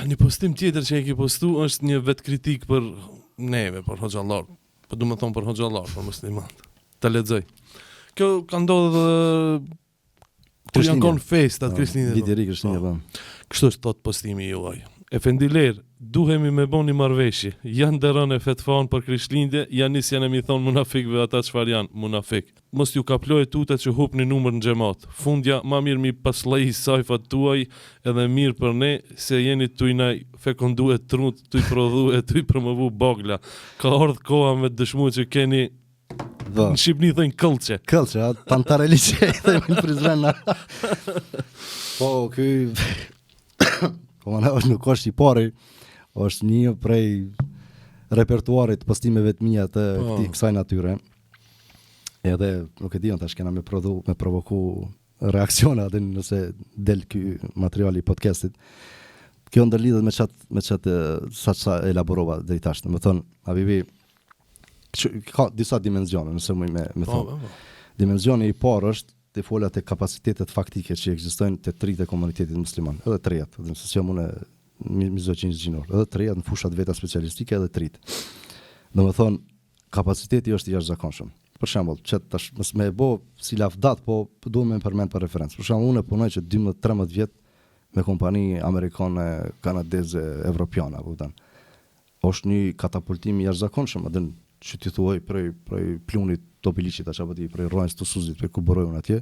Një postim tjetër që e ki postu është një vetë kritik për neve, për hoxhallar. Po du me thonë për hoxhallar, për muslimat. Ta lexoj. Kjo ka ndodhur kur janë konë festat krishterë. Viti i ri krishterë, po. Kështu është thot postimi juaj. Efendiler, duhemi me boni marrëveshje. Janë dërën e fetfan për Krishtlindje, janë janë mi thonë munafikëve ata çfarë janë, munafik. Mos ju kaploj tutet që hupni numër në xhamat. Fundja më mirë mi paslai sajfat tuaj edhe mirë për ne se jeni tujna fekonduet trut, tuj prodhuet, tuj promovu bagla. Ka ardhur koha me dëshmu që keni në Shqipni thënë këllqe. Këllqe, tantare liqe, thëmë në Prizren. Po, Po mana nuk është i pari, është një prej repertuarit postimeve të mia të kësaj natyre. Edhe nuk e di tash kena me provoku reaksione atë nëse del ky material i podcastit. Kjo ndërlidhet me çat sa elaborova deri tash. Domethënë, Habibi ka disa dimensione, nëse më me thonë. Dimensioni i parë është të folat e kapacitetet faktike që ekzistojnë të tritë e komunitetit musliman, edhe trejat, edhe nëse jam unë mizoqinj gjinor, edhe trejat në fushat veta specialistike edhe tritë. Domethënë, kapaciteti është i jashtëzakonshëm. Për shembull, që tash mos më e bë si lavdat, po duhet më përmend për referencë. Për shembull, unë punoj që 12-13 vjet me kompani amerikane, kanadeze, evropiane, apo kupton. Është një katapultim i jashtëzakonshëm, edhe që ti thuaj prej plunit topiliqit apo ti prej rrojës të suzit për ku borojun atje,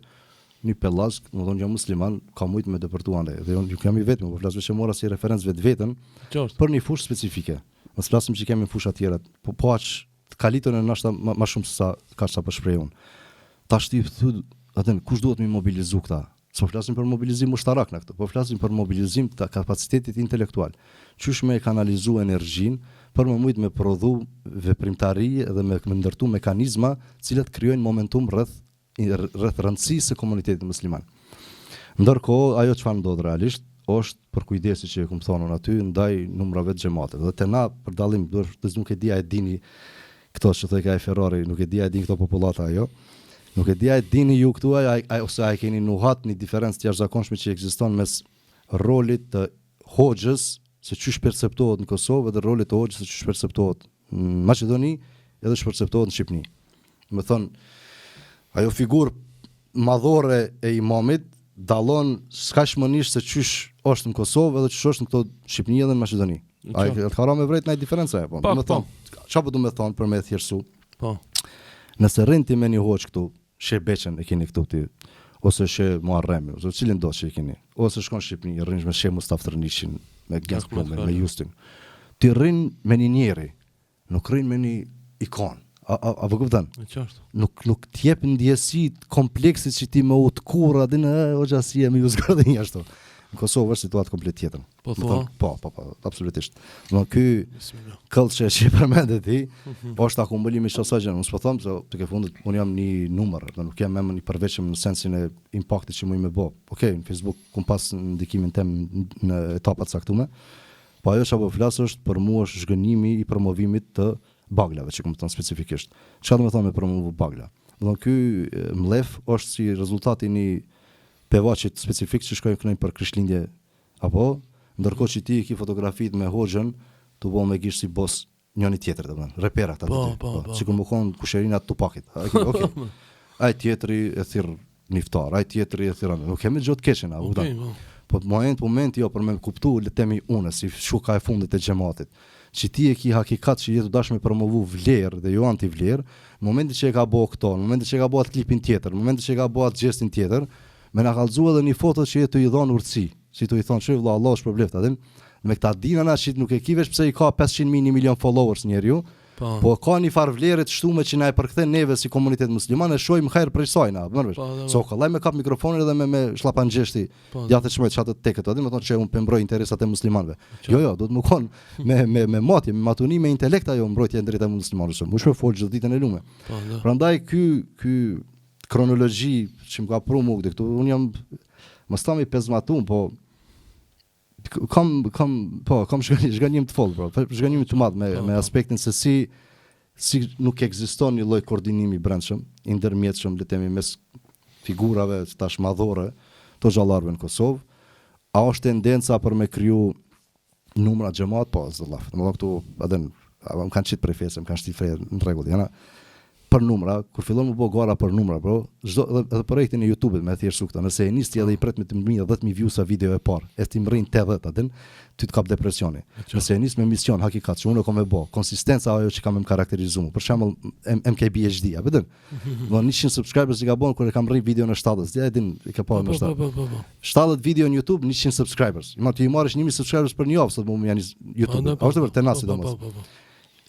një pellazg, domethënë jam musliman, ka shumë me depërtuande. Dhe unë nuk jam i vetmi, po flas vetëm mora si referencë vetveten për një fushë specifike. Mos flasim që kemi fusha të tjera, po aq kalitën e nashta më shumë se sa ka sa po shpreh unë. Tash ti thu atë kush duhet më mobilizu këta? S'po flasim për mobilizim ushtarak në këtë, po flasim për mobilizim të kapacitetit intelektual. Qysh me kanalizu energjinë për më mujt me prodhu veprimtari dhe me ndërtu mekanizma cilat krijojnë momentum rreth rëndësisë së komunitetit musliman. Ndërkohë, ajo çfarë ndodh realisht është për kujdesi që e kum thonë aty ndaj numrave të xhamateve. Dhe te na për dallim, nuk e di a e dini këto që thoi ka e Ferrari, nuk e di a e dini këto popullata ajo. Nuk e di a e dini ju këtu ose a e keni nuhat një diferencë të jashtëzakonshme që ekziston mes rolit të hoxhës se çysh perceptohet në Kosovë dhe rolit të hoxhës se çysh perceptohet në Maqedoni edhe çysh perceptohet në Shqipëri. Do të thonë, ajo figurë madhore e imamit dallon skaqëmërisht se çysh është në Kosovë edhe çysh është në këto Shqipëri edhe në Maqedoni. Ai ka rënë vërtet ndaj diferencë apo? Do të thonë, çfarë do të thonë për me thjeshtësu? Po. Nëse rrinti me një hoxh këtu, Shebeqen e keni këtu ti, ose she Muharremi, ose cilin do që e keni, ose shkon në Shqipëri, rrinsh me she Mustafa Trnishin, me Gazprom, me Justin. Ti rrin me një njeri, nuk rrin me një ikon. A kupton? Nuk të jep ndjesi kompleksit që ti më utkur atë në hoxhasia më uzgrodhe një ashtu. Në Kosovë është situatë komplet tjetër. Po, absolutisht. Në ky këllçe që përmendet ti, po është akumbulimi i asaj, unë s'po them se tek e fundit unë jam një numër, nuk jam më një përveçëm në sensin e impaktit që më i bë. Okej, në Facebook kum pas ndikimin tim në etapa të caktuara. Po ajo çfarë po flas është për mua është zhgënjimi i promovimit të baglave, që kum thon specifikisht. Çfarë do të thonë me promovu bagla? Do të thonë ky mlef është si rezultati i një pevaçit specifik që shkojnë për Krishtlindje apo ndërkohë që ti ki fotografitë me hoxhën tu bë me gish si bos njëri tjetër domethënë reperat aty. Sikur më kon kusherinat Tupakit. Okej. Ai tjetri e thirr niftar, ai tjetri e thirr. Nuk kemi gjë të keqen apo. Po moment jo për me kuptu le temi unë si shuka e fundit e xhamatit. Që ti e ki hakikat që jetu dash me promovu vlerë dhe jo anti-vlerë, në momentin që e ka bëu këto, në momentin që e ka bëu atë klipin tjetër, në momentin që e ka bëu atë gestin tjetër, me na kallëzua edhe një foto që jetu i dhon urtësi, si tu i thon çoj vëlla Allah shpërblet atë. Me këta dinana që nuk e kivesh pse i ka 500.000 1 milion followers njeriu, po ka një farë vlerë të shtume që na e përkthen neve si komunitet musliman e shohim hajër prej saj na, mësh. So kollaj me kap mikrofonin edhe me shllapanxheshti, gjatë çmoj çatë tekët aty, më thon që un pembroj interesat e muslimanëve. Jo, duhet më kon me matje, me matuni, me intelekt ajo mbrojtja e drejtave muslimanëve. Mos më fol çdo ditën e lume. Prandaj ky kronologji që më ka pru mu këtu, unë jam mos tam i pezmatum, po kam zhgënjim të foll, zhgënjim të madh me aspektin se si nuk ekziston një lloj koordinimi brendshëm, i ndërmjetshëm le të themi mes figurave tash madhore të xhallarëve në Kosovë. A është tendenca për me kriju numra xhamat po zalla. Domethënë këtu edhe më kanë qitë prej fesë, më kanë shtit fre në rregull. Jana për numra, kur fillon më bë gara për numra, bro, çdo edhe projektin e YouTube-it me thjesht këta. Nëse e nis ti edhe i pret me 10,000 views-a video e parë, e ti mrin 80 atë, ty të kap depresioni. Nëse e nis me mision hakikat, që unë kam e bë, konsistenca ajo që kam më karakterizuar. Për shembull MKBHD, a vetëm. Do 100 subscribers që gabon kur e kam rrit video në 70, dia e din e ka parë në 70. 70 video në YouTube, 100 subscribers. Ti i marrësh 1000 subscribers për një javë, sot më janë YouTube. Është vërtet tenasi domos.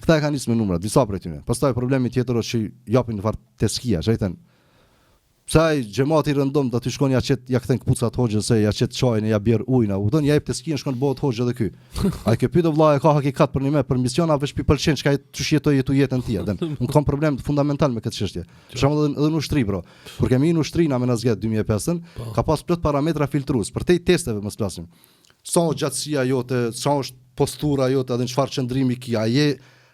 Këta e kanë nisë me numra, disa prej tyre. Pastaj problemi tjetër është që japin në fakt teskia, çajten. Pse xhamati rëndom do të shkon ja kthen kpucat hoxhës se ja çet çajin e ja bjer ujin, u don ja jep teskin shkon bëhet hoxhë edhe ky. Ai ke pyet vëlla e ka hakikat për një për mision apo shpi pëlqen çka çu jetoj jetën ti atë. Un kam problem fundamental me këtë çështje. Për shembull edhe në ushtri bro. Kur kemi në ushtri na me nazget 2005, ka pas plot parametra filtrues për te testeve mos flasim. Sa gjatësia jote, sa është postura jote, edhe çfarë qëndrimi ki,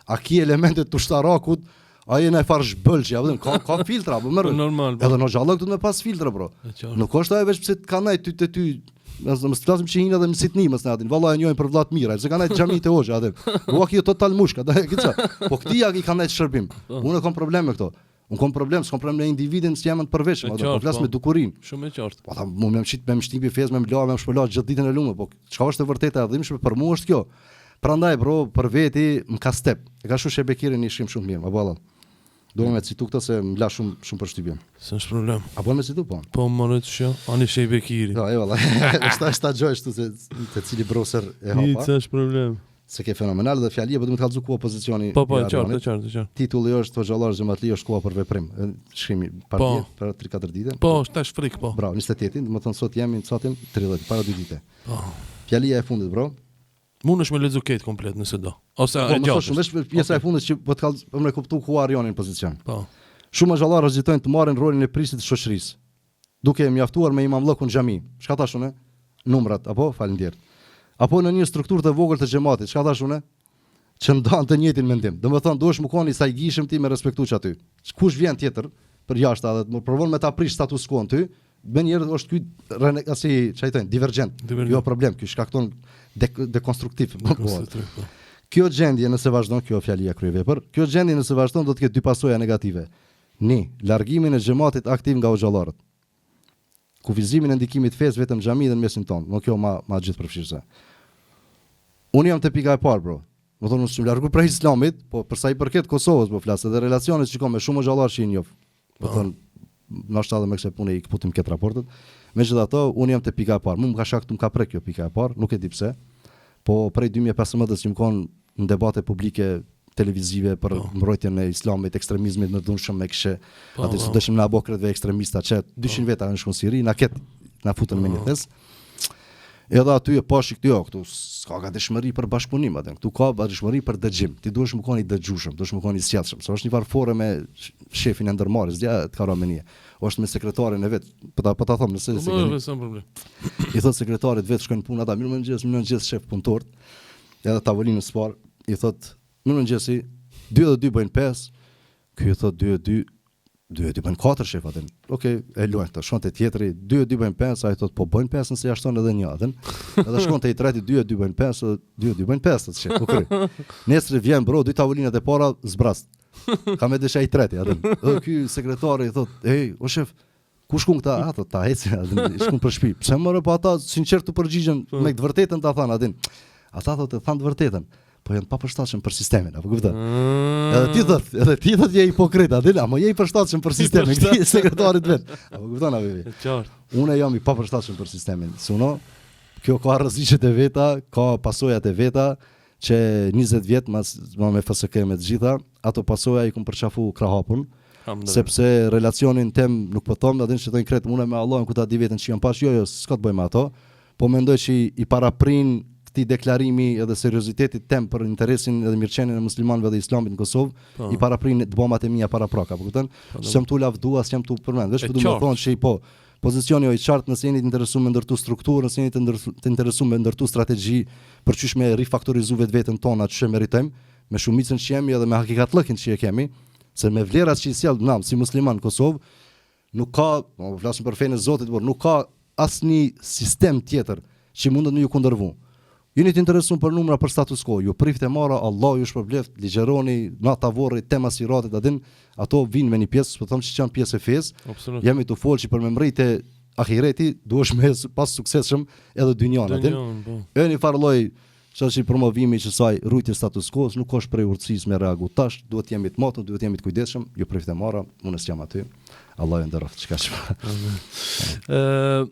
a ki elementet të ushtarakut, a je në e farë shbëlqi, ka filtra, po mërë. Normal. Edhe në gjallëk të me pas filtra, bro. Nuk është ajo veç pëse të ka najt ty, më së flasim që hinë edhe më sitni, më së nadin, valla e njojnë për vlat mira, se ka najt gjami të hoxha, adhe. Ua ki total mushka, po këti ja i ka najt shërbim. Unë e kom problem me këto. Unë kom problem, s'kom problem me individin së jemën të përveçëm, po flas me dukurin. Shumë e qartë. Po ta mu me më qitë me më shtimpi fez, me më la, me më shpëla gjithë ditën e lume, po çka është e vërteta e dhimbshme për mua është kjo. Prandaj bro, për veti më ka step. E ka shush e Bekirin një shim shumë mirë, apo valla. Duam me citu këtë se më la shumë për shtypje. S'është problem. Apo me citu po. Po më të shoh, ani shej Bekiri. Jo, e valla. Sta gjoj shtu se te cili browser e hapa. S'është problem. Se ke fenomenal dhe fjalia, po duhet të kallëzu ku opozicioni. Po, qartë. Titulli është Hoxhallar Xhamatli është koha për veprim. Shkrimi partia për 3-4 ditë. Po, tash frik po. Bravo, 28-in, domethënë sot jemi në sotin 30, para 2 ditë. Po. Fjalia e fundit, bro. Mund është me lexu këtë komplet nëse do. Ose e gjatë. Po, shumë pjesa e fundit që po të kallë për me kuptu ku arjonin pozicion. Po. Shumë xhallarë hezitojnë të marrin rolin e prisit të shoqërisë, duke e mjaftuar me imamllëkun xhami. Çka thash unë? Numrat apo falënderit. Apo në një strukturë të vogël të xhamatit. Çka thash unë? Që ndan të njëjtin mendim. Domethënë duhesh më koni sa i gishëm ti me respektuç aty. Kush vjen tjetër për jashtë edhe të provon me ta prish status quo ty, bën njerëz është ky asi çajtën divergjent. Jo problem, ky shkakton dekonstruktiv. Kjo gjendje nëse vazhdon, kjo fjalia kryevepër, kjo gjendje nëse vazhdon do të ketë dy pasoja negative. Largimin e xhamatit aktiv nga hoxhallarët. Kufizimin e ndikimit fes vetëm xhami dhe në mesin tonë. Kjo ma gjithë përfshirëse. Unë jam te pika e parë, bro. Më thonë unë largu prej islamit, po për sa i përket Kosovës po flas, edhe relacionet që kam me shumë xhallar që i njoh. Po thonë ndoshta edhe me kësaj pune i kputim këtë raportet. Megjithatë, unë jam te pika e parë. Më ka shaktu më ka prek kjo pika e parë, nuk e di pse. Po prej 2015-s që më kanë në debate publike televizive për mbrojtjen e islamit, ekstremizmit në dhunshëm me këshë. Atë që dëshim na bokretve ekstremista që 200 veta në shkon Siri, na futën me një thes. Edhe aty e pashi këtu s'ka ka dëshmëri për bashkëpunim atë. Këtu ka dëshmëri për dëgjim. Ti duhesh më koni dëgjueshëm, duhesh më koni i sjellshëm. Sa është një varfore me shefin e ndërmarrjes, dia të ka rëmenie. Është me sekretarin e vet. Po ta them nëse problem. I thot sekretarit vet shkojnë punë ata, mirëmëngjes shef punëtor. Edhe tavolinën së parë i thot mirëmëngjesi, 2 dhe 2 bëjnë 5. Ky i thot 2 dhe 2 bëjnë 4 shef atë. Okej, e luajnë të shkon te tjetri, 2 dhe 2 bëjnë 5, ai thot po bëjnë 5 nëse ja shton edhe një atë. Edhe shkon te i treti, 2 dhe 2 bëjnë 5, 2 dhe 2 bëjnë 5 atë shef. Okej. Nesër vjen bro, 2 tavolinat e para zbrast. Ka me desha i treti atë. Edhe ky sekretari i thot, "Ej, o shef, ku shkon këta?" Ato ta ecën atë, shkon për shtëpi. Pse morë po ata sinqert të përgjigjen me të vërtetën ta thanë atë. Ata thotë thanë të vërtetën. Po janë pa përshtatshëm për sistemin, apo kupton? Edhe ti thot je hipokrit, atë, apo je i përshtatshëm për sistemin, ti sekretarit vet. Apo kupton apo? Qartë. Unë jam i pa përshtatshëm për sistemin. Suno, kjo ka rreziqet e veta, ka pasojat e veta që 20 vjet me FSK me të gjitha, ato pasoja i kum përçafu krahapun. Sepse relacionin tem nuk po them, atë që thonë kret, unë me Allahun ku ta di vetën që jam pash, jo, s'ka të bëj me ato, po mendoj që i paraprin këtij deklarimi edhe seriozitetit tem për interesin edhe mirëqenien e muslimanëve dhe islamit në Kosovë, i paraprin të bomat e mia para praka, apo kupton? S'jam tu lavdu, as jam tu përmend, vetë do të thonë se po pozicioni i qartë nëse jeni të interesuar me ndërtu strukturë, nëse jeni të interesuar me ndërtu strategji për çish me rifaktorizu vetveten tona që meritojmë, me shumicën që jemi edhe me hakikatllëkin që e kemi, se me vlerat që i sjell nam si musliman në Kosovë, nuk ka, po flasim për fenë e Zotit, por nuk ka asnjë sistem tjetër që mundet me ju kundërvu. Jeni të interesuar për numra për status quo, ju prift e marra, Allah ju shpërbleft, ligjeroni, na tavorri, tema siratit, adin, ato vinë me një pjesë, po them që janë pjesë e fesë. Absolut. Jemi të folë që për me mrite ahireti, duhesh me pas suksesshëm edhe dynjan, adin. E një farë lloj që promovimi që saj rujtje status quo, nuk është prej urtësisë me reagu tash, duhet jemi të matën, duhet jemi të kujdesshëm, ju prift e marra, unë s'jam aty. Allah ju nderoft, çka